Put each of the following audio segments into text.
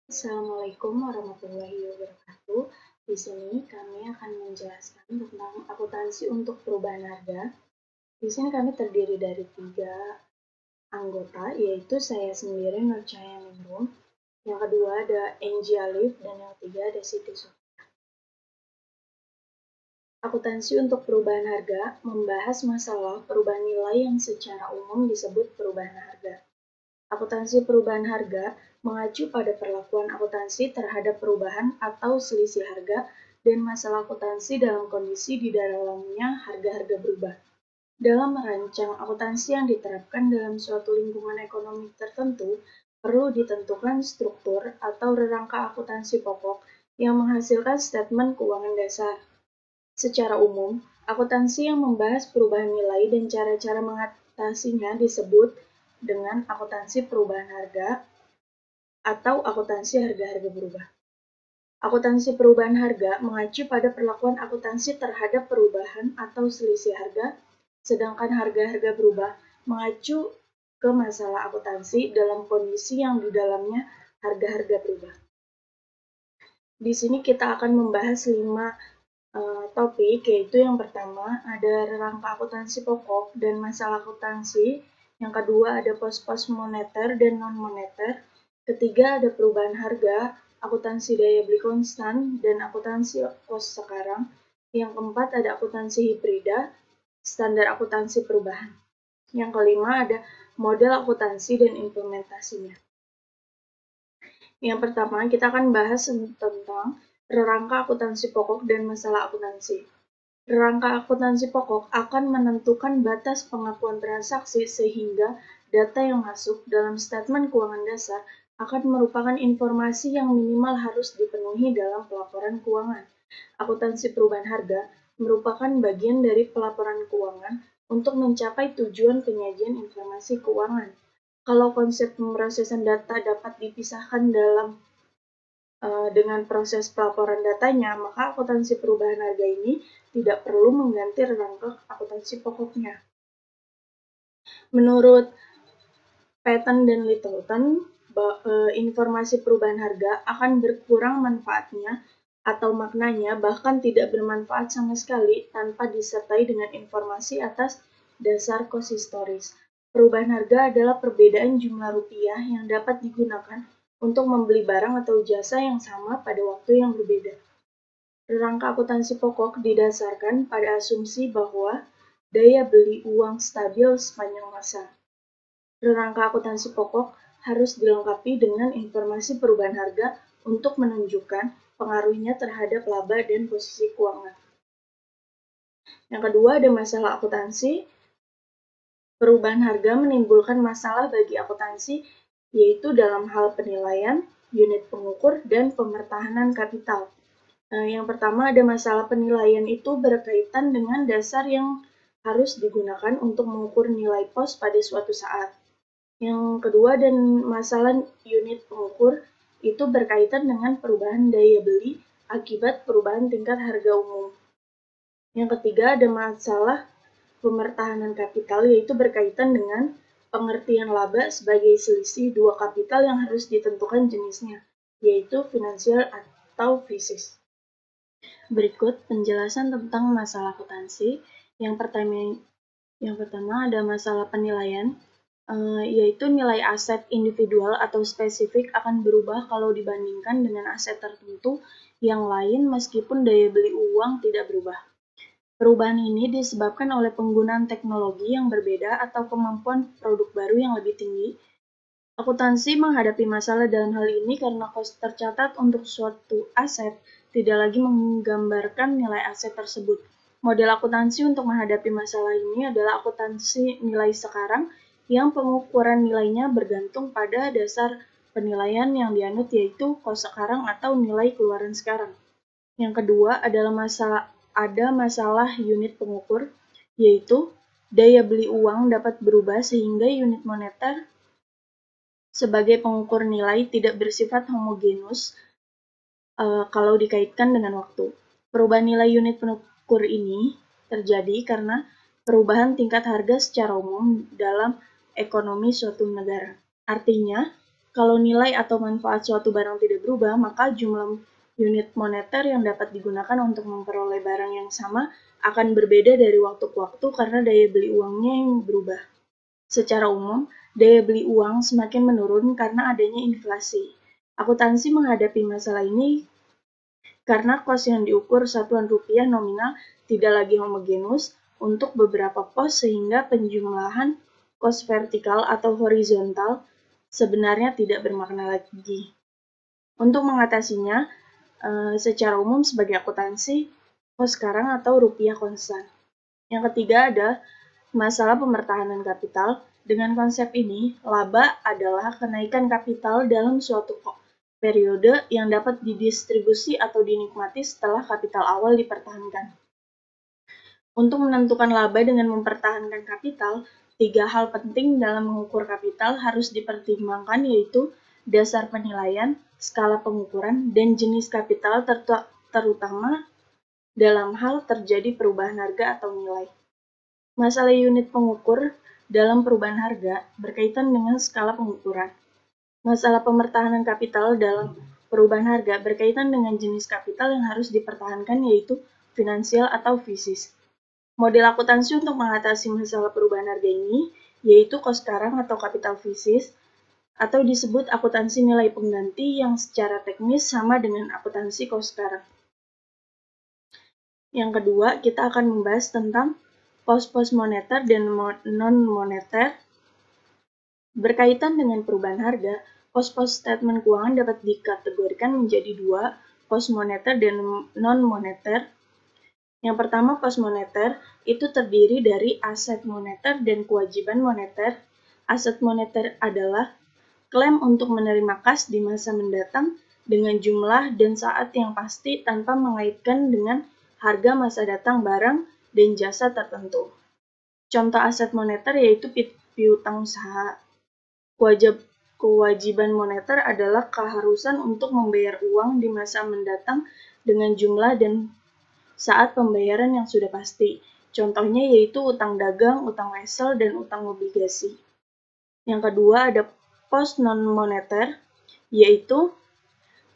Assalamualaikum warahmatullahi wabarakatuh. Di sini kami akan menjelaskan tentang akuntansi untuk perubahan harga. Di sini kami terdiri dari 3 anggota, yaitu saya sendiri, Nur Cahaya Ningrum. Yang kedua ada Enji Alif, dan yang ketiga ada Siti Sofia. Akuntansi untuk perubahan harga membahas masalah perubahan nilai yang secara umum disebut perubahan harga. Akuntansi perubahan harga mengacu pada perlakuan akuntansi terhadap perubahan atau selisih harga dan masalah akuntansi dalam kondisi di dalamnya harga-harga berubah. Dalam merancang akuntansi yang diterapkan dalam suatu lingkungan ekonomi tertentu, perlu ditentukan struktur atau rangka akuntansi pokok yang menghasilkan statement keuangan dasar. Secara umum, akuntansi yang membahas perubahan nilai dan cara-cara mengatasinya disebut dengan akuntansi perubahan harga atau akuntansi harga-harga berubah. Akuntansi perubahan harga mengacu pada perlakuan akuntansi terhadap perubahan atau selisih harga, sedangkan harga-harga berubah mengacu ke masalah akuntansi dalam kondisi yang di dalamnya harga-harga berubah. Di sini kita akan membahas 5 topik, yaitu yang pertama ada rangka akuntansi pokok dan masalah akuntansi, yang kedua ada pos-pos moneter dan non-moneter, ketiga ada perubahan harga, akuntansi daya beli konstan, dan akuntansi kos sekarang, yang keempat ada akuntansi hibrida, standar akuntansi perubahan, yang kelima ada model akuntansi dan implementasinya. Yang pertama, kita akan bahas tentang rangka akuntansi pokok dan masalah akuntansi. Rangka akuntansi pokok akan menentukan batas pengakuan transaksi sehingga data yang masuk dalam statement keuangan dasar akan merupakan informasi yang minimal harus dipenuhi dalam pelaporan keuangan. Akuntansi perubahan harga merupakan bagian dari pelaporan keuangan untuk mencapai tujuan penyajian informasi keuangan. Kalau konsep pemrosesan data dapat dipisahkan dengan proses pelaporan datanya, maka akuntansi perubahan harga ini tidak perlu mengganti rangka akuntansi pokoknya. Menurut Paton dan Littleton, informasi perubahan harga akan berkurang manfaatnya atau maknanya, bahkan tidak bermanfaat sama sekali tanpa disertai dengan informasi atas dasar kos historis. Perubahan harga adalah perbedaan jumlah rupiah yang dapat digunakan untuk membeli barang atau jasa yang sama pada waktu yang berbeda. Rangka akuntansi pokok didasarkan pada asumsi bahwa daya beli uang stabil sepanjang masa. Rangka akuntansi pokok harus dilengkapi dengan informasi perubahan harga untuk menunjukkan pengaruhnya terhadap laba dan posisi keuangan. Yang kedua ada masalah akuntansi. Perubahan harga menimbulkan masalah bagi akuntansi, yaitu dalam hal penilaian, unit pengukur, dan pemertahanan kapital. Yang pertama ada masalah penilaian, itu berkaitan dengan dasar yang harus digunakan untuk mengukur nilai pos pada suatu saat. Yang kedua dan masalah unit pengukur itu berkaitan dengan perubahan daya beli akibat perubahan tingkat harga umum. Yang ketiga ada masalah pemertahanan kapital, yaitu berkaitan dengan pengertian laba sebagai selisih dua kapital yang harus ditentukan jenisnya, yaitu finansial atau fisik. Berikut penjelasan tentang masalah akuntansi. Yang pertama ada masalah penilaian, yaitu nilai aset individual atau spesifik akan berubah kalau dibandingkan dengan aset tertentu yang lain meskipun daya beli uang tidak berubah. Perubahan ini disebabkan oleh penggunaan teknologi yang berbeda atau kemampuan produk baru yang lebih tinggi. Akuntansi menghadapi masalah dalam hal ini karena kos tercatat untuk suatu aset tidak lagi menggambarkan nilai aset tersebut. Model akuntansi untuk menghadapi masalah ini adalah akuntansi nilai sekarang yang pengukuran nilainya bergantung pada dasar penilaian yang dianut, yaitu kos sekarang atau nilai keluaran sekarang. Yang kedua adalah masalah unit pengukur, yaitu daya beli uang dapat berubah sehingga unit moneter sebagai pengukur nilai tidak bersifat homogenus kalau dikaitkan dengan waktu. Perubahan nilai unit pengukur ini terjadi karena perubahan tingkat harga secara umum dalam ekonomi suatu negara. Artinya, Kalau nilai atau manfaat suatu barang tidak berubah, maka jumlah unit moneter yang dapat digunakan untuk memperoleh barang yang sama akan berbeda dari waktu ke waktu karena daya beli uangnya yang berubah. Secara umum, daya beli uang semakin menurun karena adanya inflasi. Akuntansi menghadapi masalah ini karena kos yang diukur satuan rupiah nominal tidak lagi homogenus untuk beberapa pos sehingga penjumlahan kos vertikal atau horizontal sebenarnya tidak bermakna lagi. Untuk mengatasinya, secara umum sebagai akuntansi, kos sekarang atau rupiah konstan. Yang ketiga ada masalah pemertahanan kapital. Dengan konsep ini, laba adalah kenaikan kapital dalam suatu periode yang dapat didistribusi atau dinikmati setelah kapital awal dipertahankan. Untuk menentukan laba dengan mempertahankan kapital, 3 hal penting dalam mengukur kapital harus dipertimbangkan yaitu dasar penilaian, skala pengukuran, dan jenis kapital terutama dalam hal terjadi perubahan harga atau nilai. Masalah unit pengukur dalam perubahan harga berkaitan dengan skala pengukuran. Masalah pemertahanan kapital dalam perubahan harga berkaitan dengan jenis kapital yang harus dipertahankan yaitu finansial atau fisis. Model akuntansi untuk mengatasi masalah perubahan harga ini yaitu kos sekarang atau kapital fisis, atau disebut akuntansi nilai pengganti yang secara teknis sama dengan akuntansi kos sekarang. Yang kedua, kita akan membahas tentang pos-pos moneter dan non-moneter. Berkaitan dengan perubahan harga, pos-pos statement keuangan dapat dikategorikan menjadi 2, pos moneter dan non-moneter. Yang pertama, pos moneter itu terdiri dari aset moneter dan kewajiban moneter. Aset moneter adalah klaim untuk menerima kas di masa mendatang dengan jumlah dan saat yang pasti tanpa mengaitkan dengan harga masa datang barang dan jasa tertentu. Contoh aset moneter yaitu piutang usaha. Kewajiban moneter adalah keharusan untuk membayar uang di masa mendatang dengan jumlah dan saat pembayaran yang sudah pasti. Contohnya yaitu utang dagang, utang wesel, dan utang obligasi. Yang kedua ada pos non-moneter, yaitu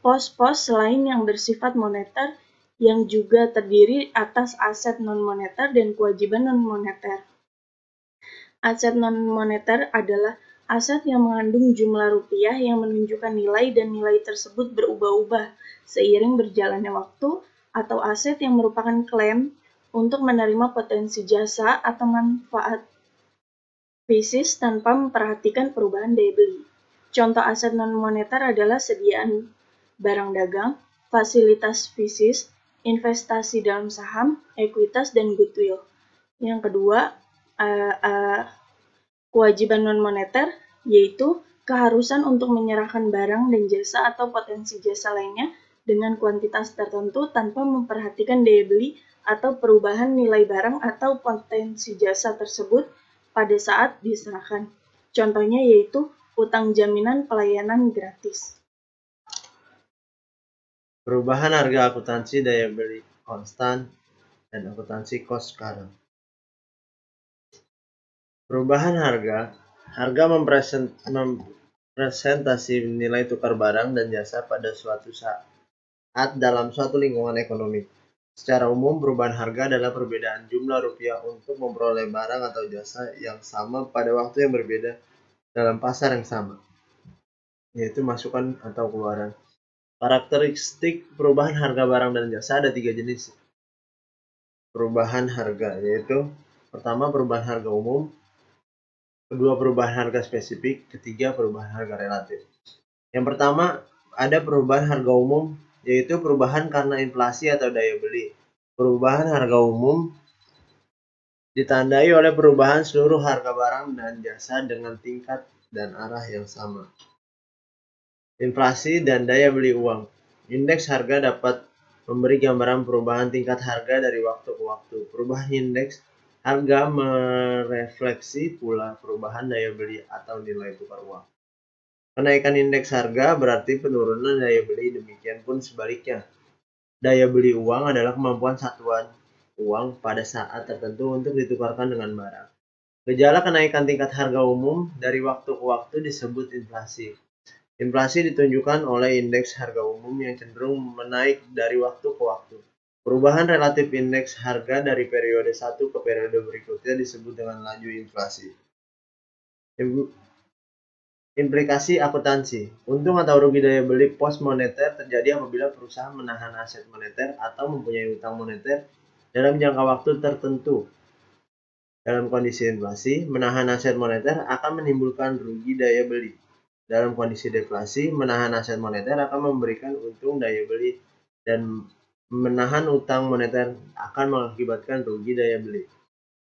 pos-pos selain yang bersifat moneter yang juga terdiri atas aset non-moneter dan kewajiban non-moneter. Aset non-moneter adalah aset yang mengandung jumlah rupiah yang menunjukkan nilai dan nilai tersebut berubah-ubah seiring berjalannya waktu, atau aset yang merupakan klaim untuk menerima potensi jasa atau manfaat fisis tanpa memperhatikan perubahan daya beli. Contoh aset non-moneter adalah sediaan barang dagang, fasilitas fisis, investasi dalam saham, ekuitas, dan goodwill. Yang kedua, kewajiban non-moneter, yaitu keharusan untuk menyerahkan barang dan jasa atau potensi jasa lainnya dengan kuantitas tertentu tanpa memperhatikan daya beli atau perubahan nilai barang atau potensi jasa tersebut pada saat diserahkan. Contohnya yaitu utang jaminan pelayanan gratis. Perubahan harga akuntansi daya beli konstan dan akuntansi kos sekarang. Perubahan harga mempresentasi nilai tukar barang dan jasa pada suatu saat dalam suatu lingkungan ekonomi. Secara umum, perubahan harga adalah perbedaan jumlah rupiah untuk memperoleh barang atau jasa yang sama pada waktu yang berbeda dalam pasar yang sama, yaitu masukan atau keluaran. Karakteristik perubahan harga barang dan jasa ada 3 jenis perubahan harga, yaitu pertama perubahan harga umum, kedua perubahan harga spesifik, ketiga perubahan harga relatif. Yang pertama ada perubahan harga umum, yaitu perubahan karena inflasi atau daya beli. Perubahan harga umum ditandai oleh perubahan seluruh harga barang dan jasa dengan tingkat dan arah yang sama. Inflasi dan daya beli uang. Indeks harga dapat memberi gambaran perubahan tingkat harga dari waktu ke waktu. Perubahan indeks harga merefleksi pula perubahan daya beli atau nilai tukar uang. Kenaikan indeks harga berarti penurunan daya beli, demikian pun sebaliknya. Daya beli uang adalah kemampuan satuan uang pada saat tertentu untuk ditukarkan dengan barang. Gejala kenaikan tingkat harga umum dari waktu ke waktu disebut inflasi. Inflasi ditunjukkan oleh indeks harga umum yang cenderung menaik dari waktu ke waktu. Perubahan relatif indeks harga dari periode satu ke periode berikutnya disebut dengan laju inflasi. Implikasi akuntansi. Untung atau rugi daya beli pos moneter terjadi apabila perusahaan menahan aset moneter atau mempunyai utang moneter dalam jangka waktu tertentu. Dalam kondisi inflasi, menahan aset moneter akan menimbulkan rugi daya beli. Dalam kondisi deflasi, menahan aset moneter akan memberikan untung daya beli dan menahan utang moneter akan mengakibatkan rugi daya beli.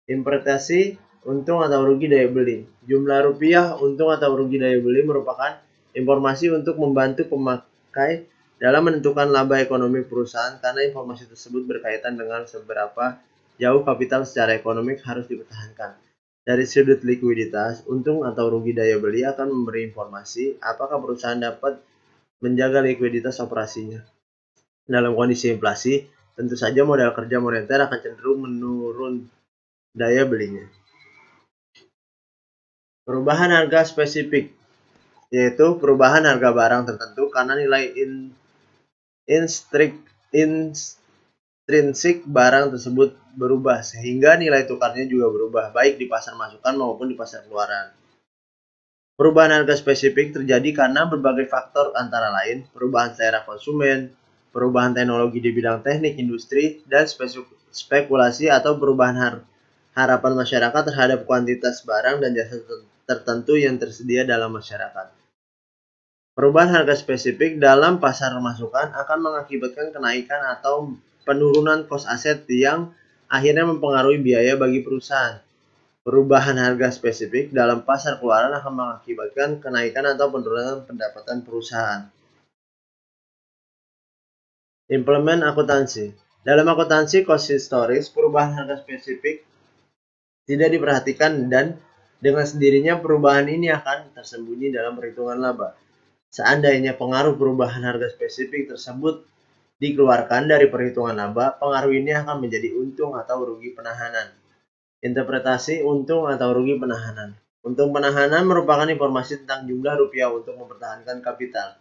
Interpretasi untung atau rugi daya beli. Jumlah rupiah untung atau rugi daya beli merupakan informasi untuk membantu pemakai dalam menentukan laba ekonomi perusahaan karena informasi tersebut berkaitan dengan seberapa jauh kapital secara ekonomik harus dipertahankan. Dari sudut likuiditas, untung atau rugi daya beli akan memberi informasi apakah perusahaan dapat menjaga likuiditas operasinya. Dalam kondisi inflasi, tentu saja modal kerja moneter akan cenderung menurun daya belinya. Perubahan harga spesifik, yaitu perubahan harga barang tertentu karena nilai intrinsik barang tersebut berubah, sehingga nilai tukarnya juga berubah, baik di pasar masukan maupun di pasar keluaran. Perubahan harga spesifik terjadi karena berbagai faktor antara lain perubahan selera konsumen, perubahan teknologi di bidang teknik industri, dan spekulasi atau perubahan harapan masyarakat terhadap kuantitas barang dan jasa tertentu yang tersedia dalam masyarakat. Perubahan harga spesifik dalam pasar masukan akan mengakibatkan kenaikan atau penurunan kos aset yang akhirnya mempengaruhi biaya bagi perusahaan. Perubahan harga spesifik dalam pasar keluaran akan mengakibatkan kenaikan atau penurunan pendapatan perusahaan. Implement akuntansi. Dalam akuntansi cost historis, perubahan harga spesifik tidak diperhatikan dan dengan sendirinya perubahan ini akan tersembunyi dalam perhitungan laba. Seandainya pengaruh perubahan harga spesifik tersebut dikeluarkan dari perhitungan laba, pengaruh ini akan menjadi untung atau rugi penahanan. Interpretasi untung atau rugi penahanan. Untung penahanan merupakan informasi tentang jumlah rupiah untuk mempertahankan kapital.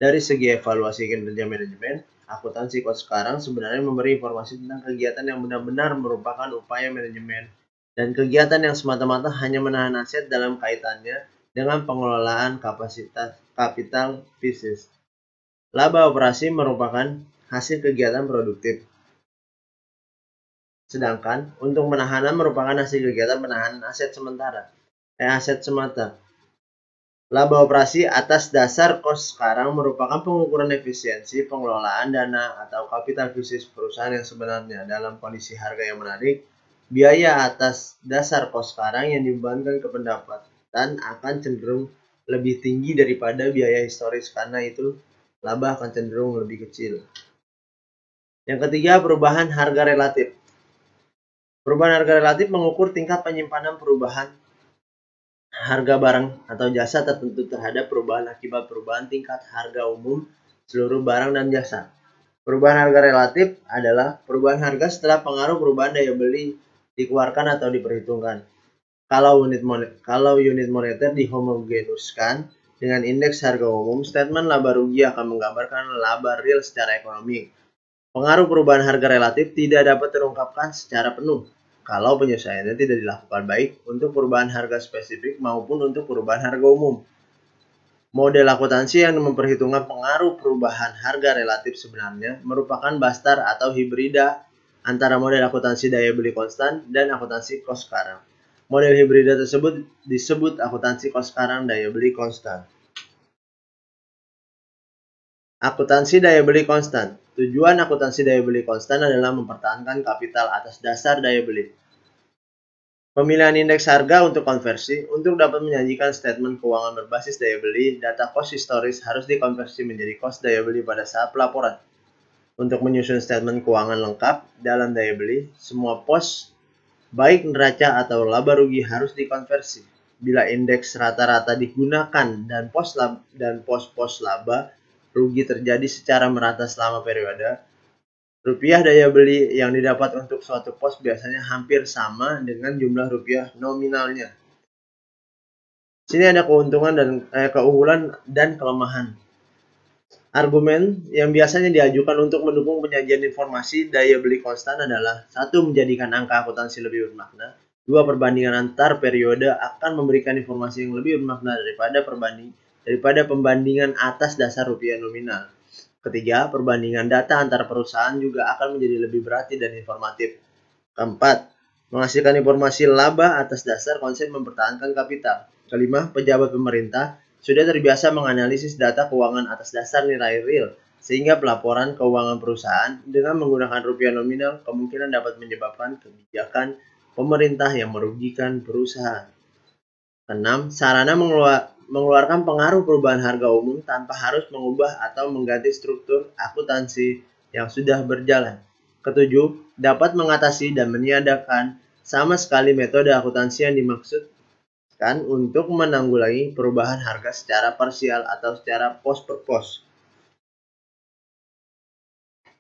Dari segi evaluasi kinerja manajemen, akuntansi kos sekarang sebenarnya memberi informasi tentang kegiatan yang benar-benar merupakan upaya manajemen dan kegiatan yang semata-mata hanya menahan aset dalam kaitannya dengan pengelolaan kapasitas kapital bisnis. Laba operasi merupakan hasil kegiatan produktif. Sedangkan untung penahanan merupakan hasil kegiatan penahanan aset semata. Laba operasi atas dasar kos sekarang merupakan pengukuran efisiensi pengelolaan dana atau kapital bisnis perusahaan yang sebenarnya. Dalam kondisi harga yang menarik, biaya atas dasar kos sekarang yang dibebankan ke pendapatan akan cenderung lebih tinggi daripada biaya historis, karena itu laba akan cenderung lebih kecil. Yang ketiga, perubahan harga relatif. Perubahan harga relatif mengukur tingkat penyimpanan perubahan harga barang atau jasa tertentu terhadap perubahan akibat perubahan tingkat harga umum seluruh barang dan jasa. Perubahan harga relatif adalah perubahan harga setelah pengaruh perubahan daya beli dikeluarkan atau diperhitungkan. Kalau unit moneter dihomogenuskan dengan indeks harga umum, statement laba rugi akan menggambarkan laba real secara ekonomi. Pengaruh perubahan harga relatif tidak dapat terungkapkan secara penuh kalau penyesuaiannya tidak dilakukan baik untuk perubahan harga spesifik maupun untuk perubahan harga umum. Model akuntansi yang memperhitungkan pengaruh perubahan harga relatif sebenarnya merupakan bastar atau hibrida antara model akuntansi daya beli konstan dan akuntansi kos sekarang. Model hibrida tersebut disebut akuntansi kos sekarang daya beli konstan. Akuntansi daya beli konstan. Tujuan akuntansi daya beli konstan adalah mempertahankan kapital atas dasar daya beli. Pemilihan indeks harga untuk konversi. Untuk dapat menyajikan statement keuangan berbasis daya beli, data cost historis harus dikonversi menjadi cost daya beli pada saat pelaporan. Untuk menyusun statement keuangan lengkap dalam daya beli, semua pos baik neraca atau laba rugi harus dikonversi. Bila indeks rata-rata digunakan dan pos-pos laba rugi terjadi secara merata selama periode, rupiah daya beli yang didapat untuk suatu pos biasanya hampir sama dengan jumlah rupiah nominalnya. Sini ada keunggulan dan kelemahan. Argumen yang biasanya diajukan untuk mendukung penyajian informasi daya beli konstan adalah: 1. Menjadikan angka akuntansi lebih bermakna. 2. Perbandingan antar periode akan memberikan informasi yang lebih bermakna daripada pembandingan atas dasar rupiah nominal. Ketiga, perbandingan data antar perusahaan juga akan menjadi lebih berarti dan informatif. Keempat, menghasilkan informasi laba atas dasar konsep mempertahankan kapital. Kelima, pejabat pemerintah sudah terbiasa menganalisis data keuangan atas dasar nilai real, sehingga pelaporan keuangan perusahaan dengan menggunakan rupiah nominal kemungkinan dapat menyebabkan kebijakan pemerintah yang merugikan perusahaan. 6. Sarana mengeluarkan pengaruh perubahan harga umum tanpa harus mengubah atau mengganti struktur akuntansi yang sudah berjalan. Ketujuh, dapat mengatasi dan meniadakan sama sekali metode akuntansi yang dimaksud untuk menanggulangi perubahan harga secara parsial atau secara pos per pos.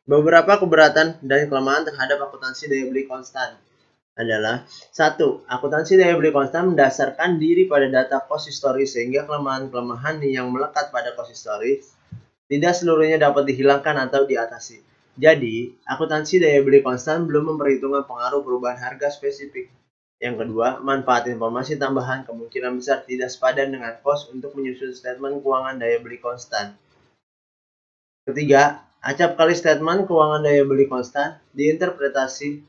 Beberapa keberatan dan kelemahan terhadap akuntansi daya beli konstan adalah: 1. Akuntansi daya beli konstan mendasarkan diri pada data cost historis, sehingga kelemahan-kelemahan yang melekat pada cost historis tidak seluruhnya dapat dihilangkan atau diatasi. Jadi, akuntansi daya beli konstan belum memperhitungkan pengaruh perubahan harga spesifik. Yang kedua, manfaat informasi tambahan kemungkinan besar tidak sepadan dengan kos untuk menyusun statement keuangan daya beli konstan. Ketiga, acap kali statement keuangan daya beli konstan diinterpretasi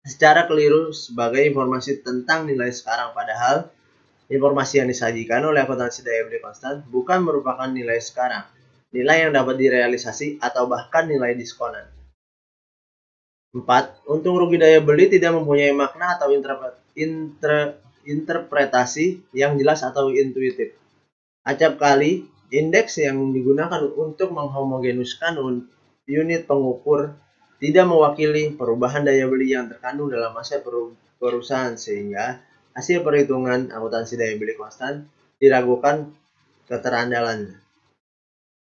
secara keliru sebagai informasi tentang nilai sekarang, padahal informasi yang disajikan oleh akuntansi daya beli konstan bukan merupakan nilai sekarang, nilai yang dapat direalisasi, atau bahkan nilai diskonan. 4. Untung rugi daya beli tidak mempunyai makna atau interpretasi yang jelas atau intuitif. Acap kali, indeks yang digunakan untuk menghomogenuskan unit pengukur tidak mewakili perubahan daya beli yang terkandung dalam aset perusahaan, sehingga hasil perhitungan akuntansi daya beli konstan diragukan keterandalannya.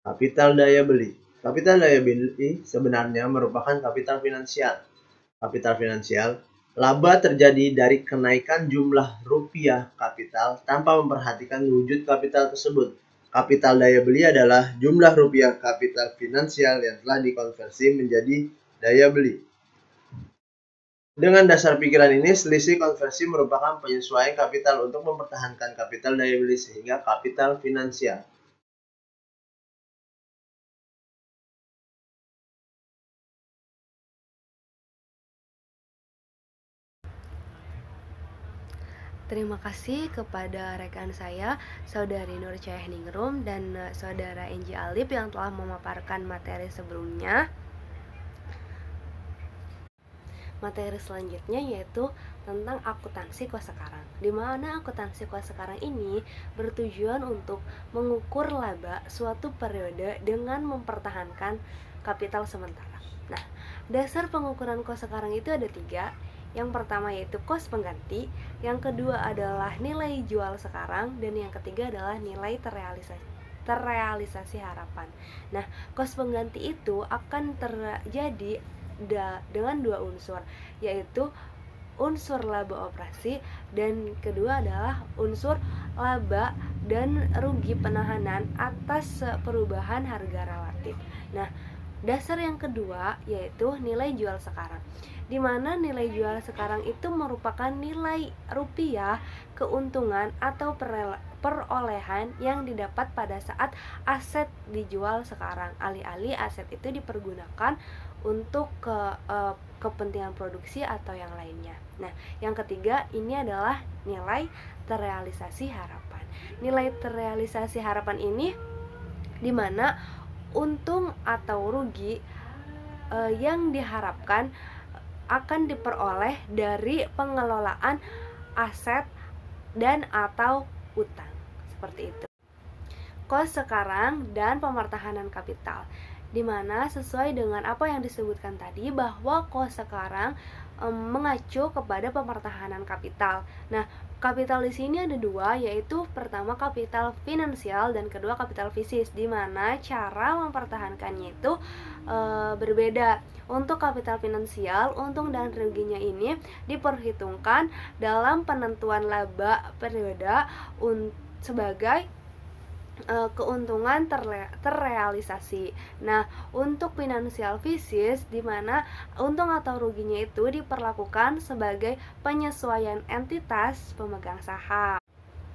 Kapital daya beli. Kapital daya beli sebenarnya merupakan kapital finansial. Kapital finansial, laba terjadi dari kenaikan jumlah rupiah kapital tanpa memperhatikan wujud kapital tersebut. Kapital daya beli adalah jumlah rupiah kapital finansial yang telah dikonversi menjadi daya beli. Dengan dasar pikiran ini, selisih konversi merupakan penyesuaian kapital untuk mempertahankan kapital daya beli sehingga kapital finansial. Terima kasih kepada rekan saya, Saudari Nur Cahyhningrum dan Saudara Enji Alip yang telah memaparkan materi sebelumnya. Materi selanjutnya yaitu tentang akuntansi kos sekarang, di mana akuntansi kos sekarang ini bertujuan untuk mengukur laba suatu periode dengan mempertahankan kapital sementara. Nah, dasar pengukuran kos sekarang itu ada 3. Yang pertama yaitu kos pengganti, yang kedua adalah nilai jual sekarang, dan yang ketiga adalah nilai terrealisasi harapan. Nah, kos pengganti itu akan terjadi dengan 2 unsur, yaitu unsur laba operasi dan kedua adalah unsur laba dan rugi penahanan atas perubahan harga relatif. Nah, dasar yang kedua yaitu nilai jual sekarang, di mana nilai jual sekarang itu merupakan nilai rupiah keuntungan atau perolehan yang didapat pada saat aset dijual sekarang, alih-alih aset itu dipergunakan untuk kepentingan produksi atau yang lainnya. Nah, yang ketiga ini adalah nilai terrealisasi harapan. Nilai terrealisasi harapan ini di mana untung atau rugi yang diharapkan akan diperoleh dari pengelolaan aset dan atau utang, seperti itu. Kos sekarang dan pemertahanan kapital, di mana sesuai dengan apa yang disebutkan tadi bahwa kos sekarang mengacu kepada pemertahanan kapital. Nah, kapital di sini ada 2, yaitu pertama kapital finansial dan kedua kapital fisik, di mana cara mempertahankannya itu berbeda. Untuk kapital finansial, untung dan ruginya ini diperhitungkan dalam penentuan laba periode sebagai keuntungan terrealisasi. Nah, untuk finansial thesis di mana untung atau ruginya itu diperlakukan sebagai penyesuaian entitas pemegang saham.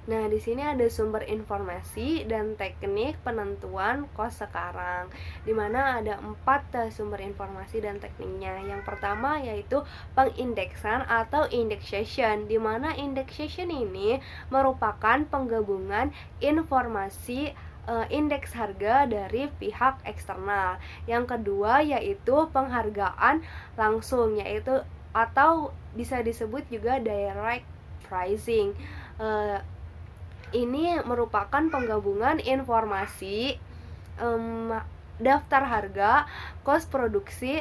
Nah, di sini ada sumber informasi dan teknik penentuan kos sekarang, di mana ada 4 sumber informasi dan tekniknya. Yang pertama yaitu pengindeksan atau indexation, di mana indexation ini merupakan penggabungan informasi indeks harga dari pihak eksternal. Yang kedua yaitu penghargaan langsung, yaitu atau bisa disebut juga direct pricing. Ini merupakan penggabungan informasi daftar harga, kos produksi,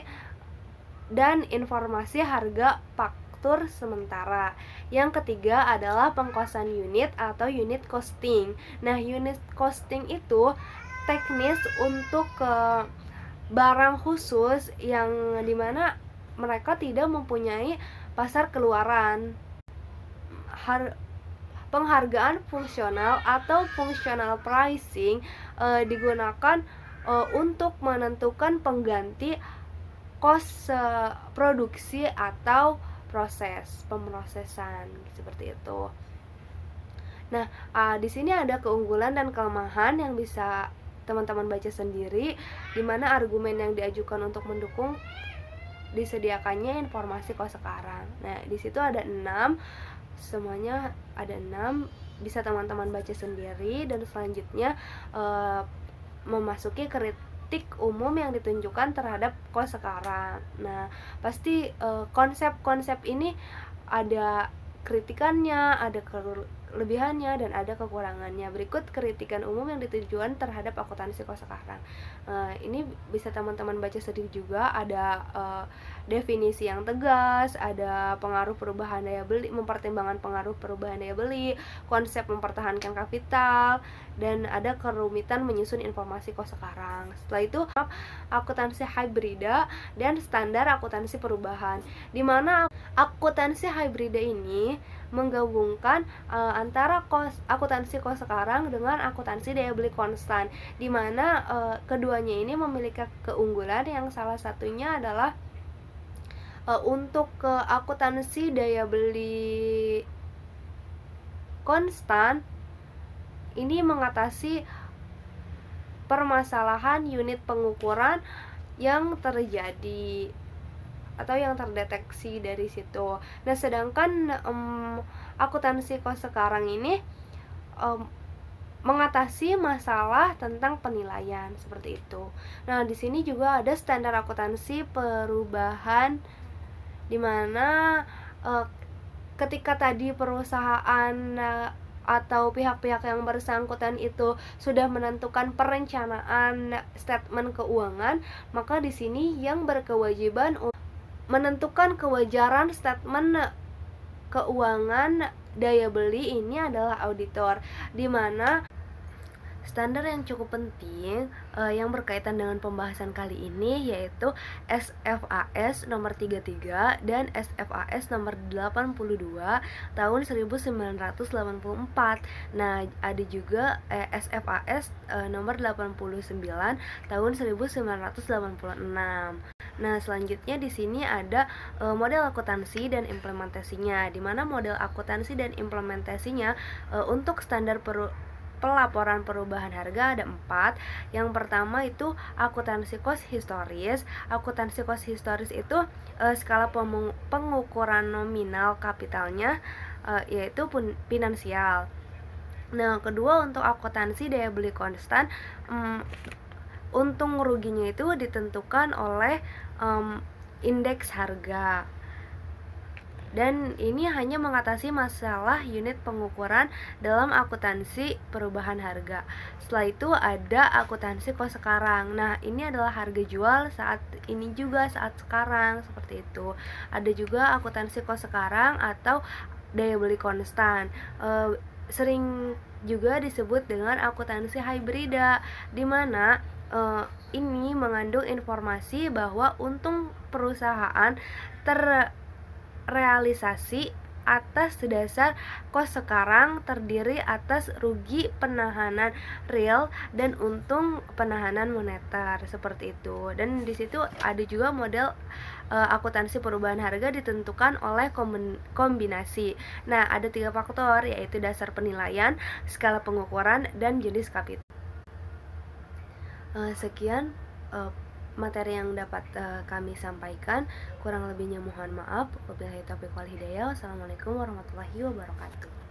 dan informasi harga faktur sementara. Yang ketiga adalah pengkosan unit atau unit costing. Nah, unit costing itu teknis untuk barang khusus yang dimana mereka tidak mempunyai pasar keluaran. Penghargaan fungsional atau functional pricing digunakan untuk menentukan pengganti kos produksi atau proses pemrosesan seperti itu. Nah, di sini ada keunggulan dan kelemahan yang bisa teman-teman baca sendiri, di mana argumen yang diajukan untuk mendukung disediakannya informasi kos sekarang. Nah, di situ ada 6. Semuanya ada 6, bisa teman-teman baca sendiri. Dan selanjutnya memasuki kritik umum yang ditunjukkan terhadap kos sekarang. Nah, pasti konsep-konsep ini ada kritikannya, ada kelebihannya, dan ada kekurangannya. Berikut kritikan umum yang ditujukan terhadap akuntansi kos sekarang. Ini bisa teman-teman baca sendiri juga. Ada definisi yang tegas, ada pengaruh perubahan daya beli, mempertimbangkan pengaruh perubahan daya beli, konsep mempertahankan kapital, dan ada kerumitan menyusun informasi kos sekarang. Setelah itu akuntansi hibrida dan standar akuntansi perubahan, di mana akuntansi hibrida ini menggabungkan antara akuntansi kos sekarang dengan akuntansi daya beli konstan, di mana keduanya ini memiliki keunggulan yang salah satunya adalah untuk akuntansi daya beli konstan ini mengatasi permasalahan unit pengukuran yang terjadi atau yang terdeteksi dari situ. Nah, sedangkan akuntansi kos sekarang ini mengatasi masalah tentang penilaian seperti itu. Nah, di sini juga ada standar akuntansi perubahan, di mana ketika tadi perusahaan atau pihak-pihak yang bersangkutan itu sudah menentukan perencanaan statement keuangan, maka di sini yang berkewajiban menentukan kewajaran statement keuangan daya beli ini adalah auditor, di mana standar yang cukup penting yang berkaitan dengan pembahasan kali ini yaitu SFAS nomor 33 dan SFAS nomor 82 tahun 1984. Nah, ada juga SFAS nomor 89 tahun 1986. Nah, selanjutnya di sini ada model akuntansi dan implementasinya, di mana model akuntansi dan implementasinya untuk standar pelaporan perubahan harga ada 4. Yang pertama itu akuntansi kos historis. Akuntansi kos historis itu skala pengukuran nominal kapitalnya yaitu finansial. Nah, kedua untuk akuntansi daya beli konstan, untung ruginya itu ditentukan oleh indeks harga. Dan ini hanya mengatasi masalah unit pengukuran dalam akuntansi perubahan harga. Setelah itu ada akuntansi kos sekarang. Nah, ini adalah harga jual saat ini juga saat sekarang seperti itu. Ada juga akuntansi kos sekarang atau daya beli konstan. Sering juga disebut dengan akuntansi hibrida, di mana ini mengandung informasi bahwa untung perusahaan terrealisasi atas dasar kos sekarang terdiri atas rugi penahanan real dan untung penahanan moneter, seperti itu. Dan di situ ada juga model akuntansi perubahan harga ditentukan oleh kombinasi. Nah, ada 3 faktor, yaitu dasar penilaian, skala pengukuran, dan jenis kapital. Sekian materi yang dapat kami sampaikan. Kurang lebihnya mohon maaf. Wabillahi taufiq wal hidayah. Wassalamualaikum warahmatullahi wabarakatuh.